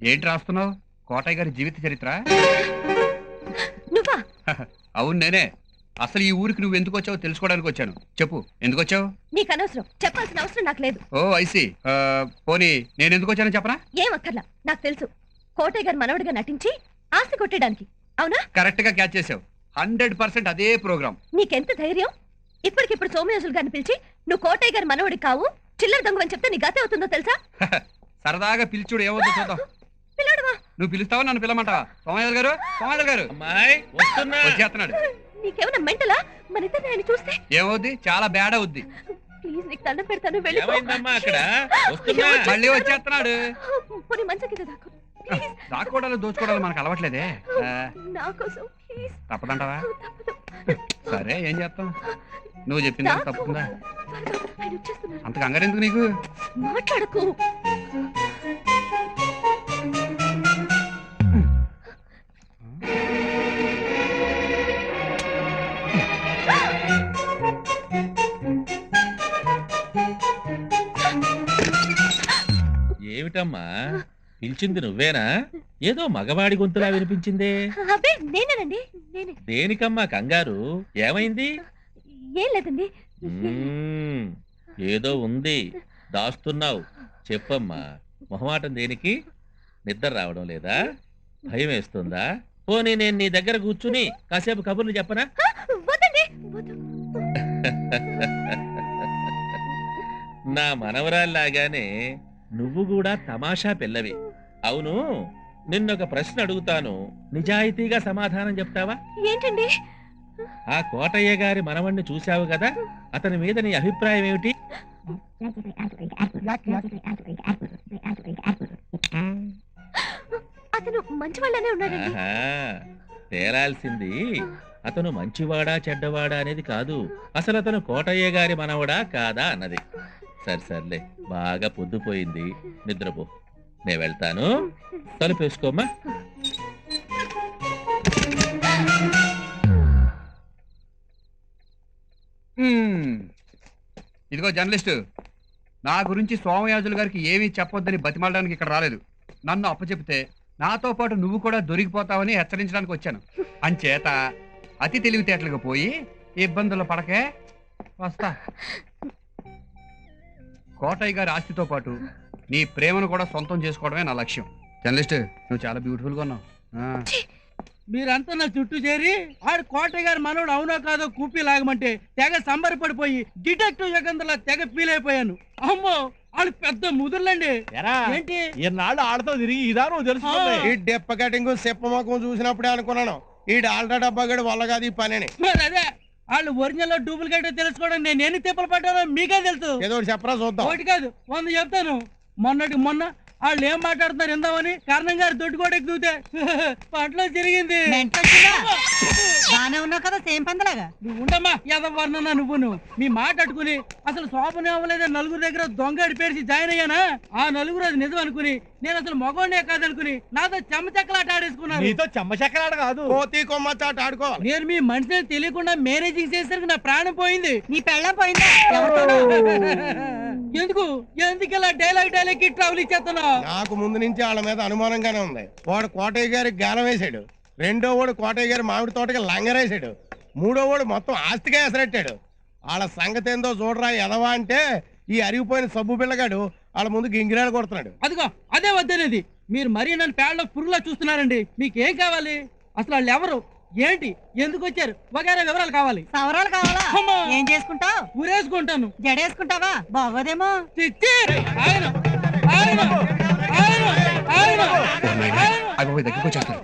ఏంటి రాస్తున్నావు? కోటయ్య గారి జీవిత చరిత్ర? నువ్వా? అవును నేనే. అసలు ఈ ఊరికి నువ్వు ఎందుకు వచ్చావో తెలుసుకోవడానికి వచ్చాను. చెప్పు, ఎందుకు వచ్చావు? నీకు అనవసరం, చెప్పాల్సిన అవసరం నాకు లేదు. ఓ ఐసి. పోనీ నేను ఎందుకు వచ్చానో చెప్పనా? ఏం అక్కర్లా, నాకు తెలుసు. కోటయ్య గారు మనవడిగా నటించి ఆస్తి కొట్టేయడానికి, అవునా? కరెక్ట్ గా క్యాచ్ చేసావు. 100% అదే ప్రోగ్రామ్. నీకెంత ధైర్యం? ఇప్పటికిప్పుడు సోమయాజులు గారిని పిలిచి నువ్వు కోటయ్య గారి మనవడి కావు, చిల్లర దొంగని చెప్తే నీ గతే అవుతుందో తెలుసా? సరదాగా పిలిచుడు ఏమవుతుందో చూద్దాం. పిల్లడువా? నువ్వు పిలుస్తావా, నన్ను పిలమంటావా? సోమయాజులు గారు, సోమయాజులు గారు వచ్చేస్తున్నాడు. నీకేమైనా మెంటలా? మన ఇద్దరిని ఆయన చూస్తే ఏమవుద్ది? చాలా బ్యాడ్ అవుద్ది. ప్లీజ్ నీకు దండం పెడతాను, వెళ్ళిపో. మళ్ళీ వచ్చేస్తున్నాడు. పోనీ మంచం కింద దాక్కో. దాక్కోవడాలు దోచుకోవడాలు మనకు అలవట్లేదే. నా కోసం ప్లీజ్. తప్పదంటావా? తప్పదు. సరే, ఏం చేస్తాం? నువ్వు చెప్పింది తప్పుందా? త్వరగా, ఆయన వచ్చేస్తున్నారు. అంత కంగారు ఎందుకు నీకు? మాట్లాడకు. ఏమిటమ్మా పిలిచింది నువ్వేనా? ఏదో మగవాడి గొంతులా వినిపించిందే. అబ్బే నేనేనండి, నేనే. దేనికమ్మా కంగారు? ఏమైంది? ఏం లేదండి. ఏదో ఉంది, దాస్తున్నావు. చెప్పమ్మా. మొహమాటం దేనికి? నిద్ర రావడం లేదా? భయం వేస్తుందా? పోనీ నేను నీ దగ్గర కూర్చుని కాసేపు కబుర్లు చెప్పనా? వద్దండి, వద్దు. నా మనవరాల్లాగానే నువ్వు కూడా తమాషా పిల్లవి. అవును, నిన్నొక ప్రశ్న అడుగుతాను, నిజాయితీగా సమాధానం చెప్తావా? ఏంటండి? ఆ కోటయ్య గారి మనవణ్ణి చూశావు కదా, అతని మీద నీ అభిప్రాయం ఏమిటి? అతను మంచి వాళ్ళనే ఉన్నాడండి. ఆహా, తేలాల్సింది అతను మంచివాడా చెడ్డవాడా అనేది కాదు, అసలు అతను కోటయ్య గారి మనవడా కాదా అన్నది. సర్లే, బాగా పొద్దుపోయింది, నిద్రపో. నేను వెళ్తాను, తలుపేసుకోమ్మా. ఇదిగో జర్నలిస్టు, నా గురించి సోమయాజులు గారికి ఏమీ చెప్పొద్దని బతిమాలడానికి ఇక్కడ రాలేదు. నన్ను అప్పచెప్తే నాతో పాటు నువ్వు కూడా దొరికిపోతావని హెచ్చరించడానికి వచ్చాను. అంచేత అతి తెలివితేటలకు పోయి ఇబ్బందులు పడకే, వస్తా. కోటయ్య గారి ఆస్తితో పాటు నీ ప్రేమను కూడా సొంతం చేసుకోవడమే నా లక్ష్యం. జర్నలిస్ట్, నువ్వు చాలా బ్యూటిఫుల్గా ఉన్నావు. మీరంతా నా చుట్టూ చేరి ఆడు కోటయ్య గారి మనోడు అవునో కాదో కూపి లాగమంటే తెగ సంబరపడిపోయి డిటెక్టివ్ యుగంధర్లా తెగ ఫీల్ అయిపోయాను. అమ్మో, ఆడు పెద్ద ముదుర్లండి. ఏంటి ఈనాడు ఆడతో తిరిగి ఇదా నువ్వు తెలుసుకుంది? ఈ డెప్ప కటింగ్ చెప్పమకం చూసినప్పుడే అనుకున్నాను ఈ ఆల్టా డబ్బా గడి వల్ల కాదు ఈ పని. మరి అదే, వాళ్ళు ఒరిజినల్ డూప్లికేట్ తెలుసుకోవడం నేను ఎన్ని తిప్పలు పడ్డానో మీకే తెలుసు. ఏదో ఒకటి చెప్పరా చూద్దాం. ఒకటి కాదు 100 చెప్తాను. మొన్న వాళ్ళు ఏం మాట్లాడుతున్నారు ఇందామని కారణం గారు దొడ్డు కూడా ఎక్కితే పంటలో జరిగింది. బానే ఉన్నావు కదా, సేమ్ పందలాగా. నువ్వు ఉండమ్మా, ఎదవర్ణన్నా నువ్వు మీ మాట అట్టుకుని అసలు శోభనే అవ్వలేదని నలుగురు దగ్గర దొంగ అడిపేసి జాయిన్ అయ్యానా? ఆ నలుగురు అది నిజం అనుకుని నేను అసలు మగోడే కాదనుకుని నాతో చెమ్మచెక్కలాట ఆడేసుకున్నారు. నీతో చెమ్మచెక్కలాట కాదు, కోతి కొమ్మ చాట ఆడుకోవాలి. నేను మీ మనిషిని తెలియకుండా మేనేజింగ్ చేసేసరికి నా ప్రాణం పోయింది. నీ పెళ్ళం పోయిందా? ఎందుకు ఇలా డైలాగ్ ట్రావెల్ ఇచ్చేస్తున్నా? నాకు ముందు నుంచి వాళ్ళ మీద అనుమానంగానే ఉంది. వాడు కోటయ్య గారికి గాలం వేసాడు, రెండో వాడు కోటయ్య గారి మామిడి తోటకి లంగరేసాడు, మూడో వాడు మొత్తం ఆస్తిగా ఎసరెట్టాడు. వాళ్ళ సంగతి ఏందో చూడరా ఎదవా అంటే ఈ అరిగిపోయిన సబ్బు పిల్లగాడు వాళ్ళ ముందు గింగిరాలు కొడుతున్నాడు. అదిగో అదే వద్దనేది. మీరు మరీ నన్ను పేడలో పురుగులా చూస్తున్నారండి. మీకేం కావాలి? అసలు వాళ్ళు ఎవరు, ఏంటి, ఎందుకు వచ్చారు వగైరా వివరాలు కావాలి. సవరాలు కావాలా? ఏం చేసుకుంటావు? ఊరేసుకుంటాను. జడేసుకుంటావా? బాగోదేమో. దగ్గరికి వచ్చేస్తాను.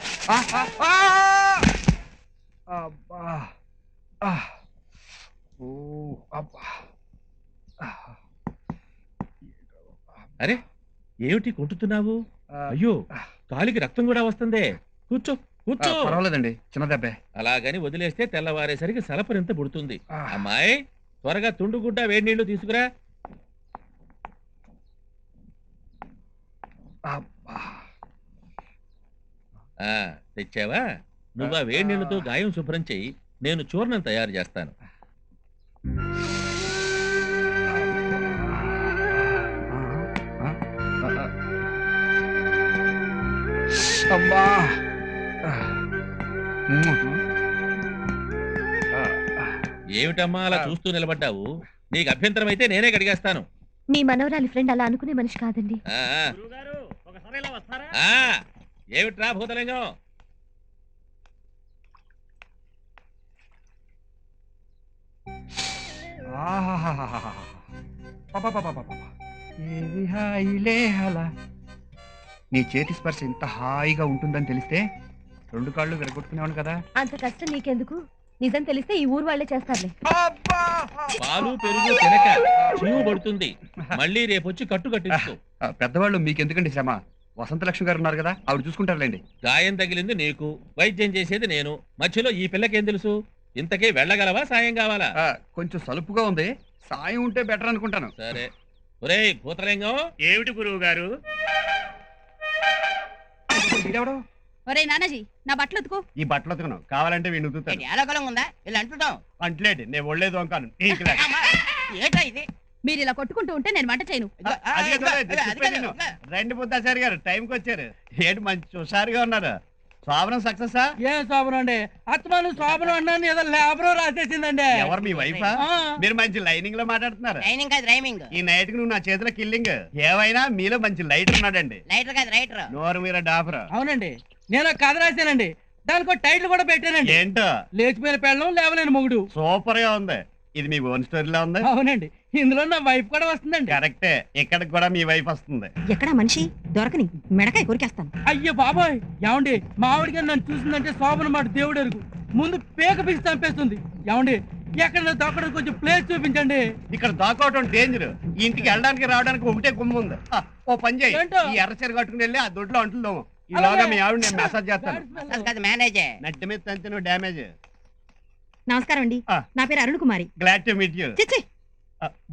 అరే, ఏమిటి కుంటున్నావు? అయ్యో, కాలికి రక్తం కూడా వస్తుందే. కూర్చో కూర్చో. పర్వాలేదండి, చిన్న దెబ్బే. అలాగని వదిలేస్తే తెల్లవారేసరికి సలపరింత పుడుతుంది. అమ్మాయి, త్వరగా తుండుగుడ్డ వేడి నీళ్లు తీసుకురా. తెచ్చావా? నువ్వు ఆ వేడి నీళ్లతో గాయం శుభ్రం చెయ్యి, నేను చూర్ణం తయారు చేస్తాను. అమ్మా ఏమిటమ్మా అలా చూస్తూ నిలబడ్డావు? నీకు అభ్యంతరం అయితే నేనే కడిగేస్తాను. మీ మనవరాలి ఫ్రెండ్ అలా అనుకునే మనిషి కాదండి. ఆ, ఆ. ఆ, ఏమిట్రా భూతలింగం? ఏవి హాయిలే అలా. నీ చేతి స్పర్శ ఇంత హాయిగా ఉంటుందని తెలిస్తే 2 కాళ్ళు విరగొట్టుకునేవాడు కదా. అంత కష్టం నీకెందుకు? నిజం తెలిస్తే ఈ ఊరు వాళ్ళే చేస్తారులే. పాలు పెరుగు తినక చీవు పడుతుంది. మళ్ళీ రేపొచ్చి కట్టు కట్టించుకో. పెద్దవాళ్ళు మీకెందుకండి శ్రమ? వసంతలక్ష్మి గారు ఉన్నారు కదా, ఆవిడ చూసుకుంటారులేండి. గాయం తగిలింది నీకు, వైద్యం చేసేది నేను. మధ్యలో ఈ పిల్లకేం తెలుసు? ఇంతకీ వెళ్ళగలవా? సాయం కావాలా? కొంచెం సలుపుగా ఉంది, సాయం ఉంటే బెటర్ అనుకుంటాను. సరే. ఒరేయ్ భూతలింగం, ఏమిటి గురువు గారు? వీడెవడు? ఒరే నానాజీ, నా బట్టలు ఉతుకో. ఈ బట్టలు ఉతకను, కావాలంటే వీడిని ఉతుకుతాను. ఏలకలం ఉందా ఇలా అంటున్నాం? అంటలేడు, నేను ఒళ్ళేదు అంకాను. ఏటా ఇది? మీరు ఇలా కొట్టుకుంటూ ఉంటే నేను వంట చేయను. రండి బుద్ధాచారి గారు, టైంకి వచ్చారు. ఏంటి మంచి హుషారుగా ఉన్నారు? శోభనం సక్సెస్? ఏం శోభనం అండి? అత్తమాను శోభనం అన్నాను, ఏదో లేబర్ రాసేసిందండి. ఎవరు మీ వైఫా? మీరు మంచి లైనింగ్ లో మాట్లాడుతున్నారు. లైనింగ్ కాదు రైమింగ్. ఈ నైట్ కి నువ్వు నా చేతిలో కిల్లింగ్. ఏవైనా మీలో మంచి లైటర్ ఉన్నాడండి. లైటర్ కాదు రైటర్. నోరు మీర డాఫర్. అవునండి, నేను ఒక కథ రాశానండి, దానికి టైటిల్ కూడా పెట్టానండి. ఏంటో? లేచిపోయిన పెళ్ళం లేవలేని మొగుడు. సూపర్ గా ఉంది. ఇది మీ ఓన్ స్టోరీలో ఉంది. అవునండి, ఇందులో నా వైఫ్ కూడా వస్తుందండి. కరెక్టే, ఇక్కడికి కూడా మీ వైఫ్ వస్తుంది. ఎక్కడా మనిషి దొరకని మెడకాయ కొరికేస్తాను. అయ్యో బాబాయ్, ఏమండి మావిడిగా నన్ను చూసిందంటే శోభన మాట దేవుడు ఎరుగు. ముందు పేక పిసి చంపేస్తుంది. ఏమండి ఎక్కడ దొక్కడం కొంచెం ప్లేస్ చూపించండి. ఇక్కడ దాకోవటం డేంజర్. ఈ ఇంటికి వెళ్ళడానికి రావడానికి ఒకటే గుమ్మ ఉంది. ఓ పని చేయి, ఏంటో? ఈ ఎర్ర చీర కట్టుకుని వెళ్ళి ఆ దొడ్లో అంటున్నాము. ఈలోగా మీ ఆవిడ నేను మెసేజ్ చేస్తాను. అసలు కాదు మేనేజే. నట్టి మీద తంతిన డ్యామేజ్. నమస్కారం అండి, ఆ. నా పేరు Arun Kumari. Glad to meet you. చిచ్చి,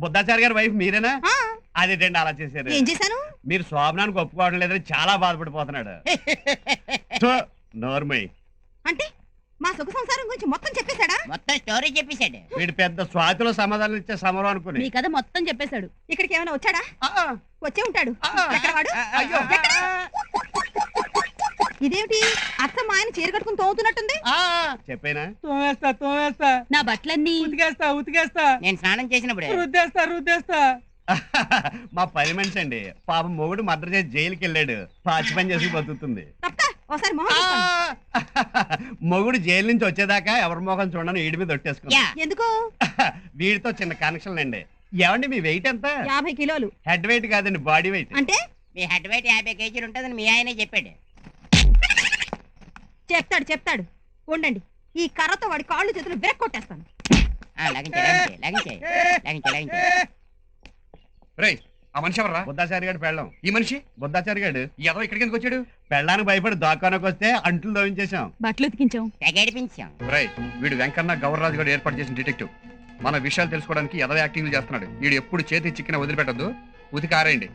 బుద్ధాచారి గారి వైఫ్ మీరేనా? ఆ, అదేంటండి అలా చేశారు? ఏం చేశాను? మీరు శోభనానికి ఒప్పుకోవడం లేదని చాలా బాధపడిపోతున్నాడు. నోర్మై, అంటే మా సుఖ సంసారం గురించి మొత్తం చెప్పేశాడా? మొత్తం స్టోరీ చెప్పేశాడు. వీడి పెద్ద స్వాతిలో సమాధానం ఇచ్చే సమరం అనుకుని. మీ కథ మొత్తం చెప్పేశాడు. ఇక్కడికి ఏమైనా వచ్చాడా? వచ్చే ఉంటాడు. ఎక్కడ వాడు? అయ్యో. ఎక్కడ? ఇదేమిటి అత్త మా ఆయన చీర కట్టుకుని తోముతున్నట్టుంది. చెప్పేనా? తోమేస్తా నా బట్టలన్నీ ఉతికేస్తా నేను స్నానం చేసినప్పుడు రుద్దేస్తా. మా పని మనిషి అండి, పాపం మొగుడు మర్డర్ చేసి జైలుకి వెళ్ళాడు. పాచి పని చేసి బతుకుతుంది. తప్ప ఒకసారి మొహం చూస్తాను. మొగుడు జైలు నుంచి వచ్చేదాకా ఎవరి మొఖం చూడని వీడి మీద ఒట్టేసుకున్నా. యా. ఎందుకు? వీడితో చిన్న కనెక్షన్ అండి. ఏమండి మీ వెయిట్ ఎంత? 50 కిలోలు. హెడ్ వెయిట్ కాదండి, బాడీ వెయిట్. అంటే మీ హెడ్ వెయిట్ 50 కేజీలు ఉంటుందని మీ ఆయనే చెప్పాడు. చెప్తాడు. ఉండండి, ఈ కర్రతో వాడి కాళ్ళు చేతులు విరక్కొట్టేస్తాను. లగించే. రేయ్, ఆ మనిషి ఎవర్రా? బుద్ధాచారి గారు పెళ్ళం. ఈ మనిషి బుద్ధాచారి గారు ఏదో ఇక్కడికి ఎందుకు వచ్చాడు? పెళ్ళానికి భయపడి దాకానికి వస్తే అంట్లు దోవించేశాం. బట్టలు ఉతికించాం. తెగడిపించాం. రేయ్, వీడు వెంకన్న గౌరరాజు గారు ఏర్పాటు చేసిన డిటెక్టివ్. మన విషయాలు తెలుసుకోవడానికి ఎదవ యాక్టింగ్లు చేస్తున్నాడు. వీడు ఎప్పుడు చేతి చిక్కిన వదిలిపెట్టద్దు, ఉతికి ఆరేయండి.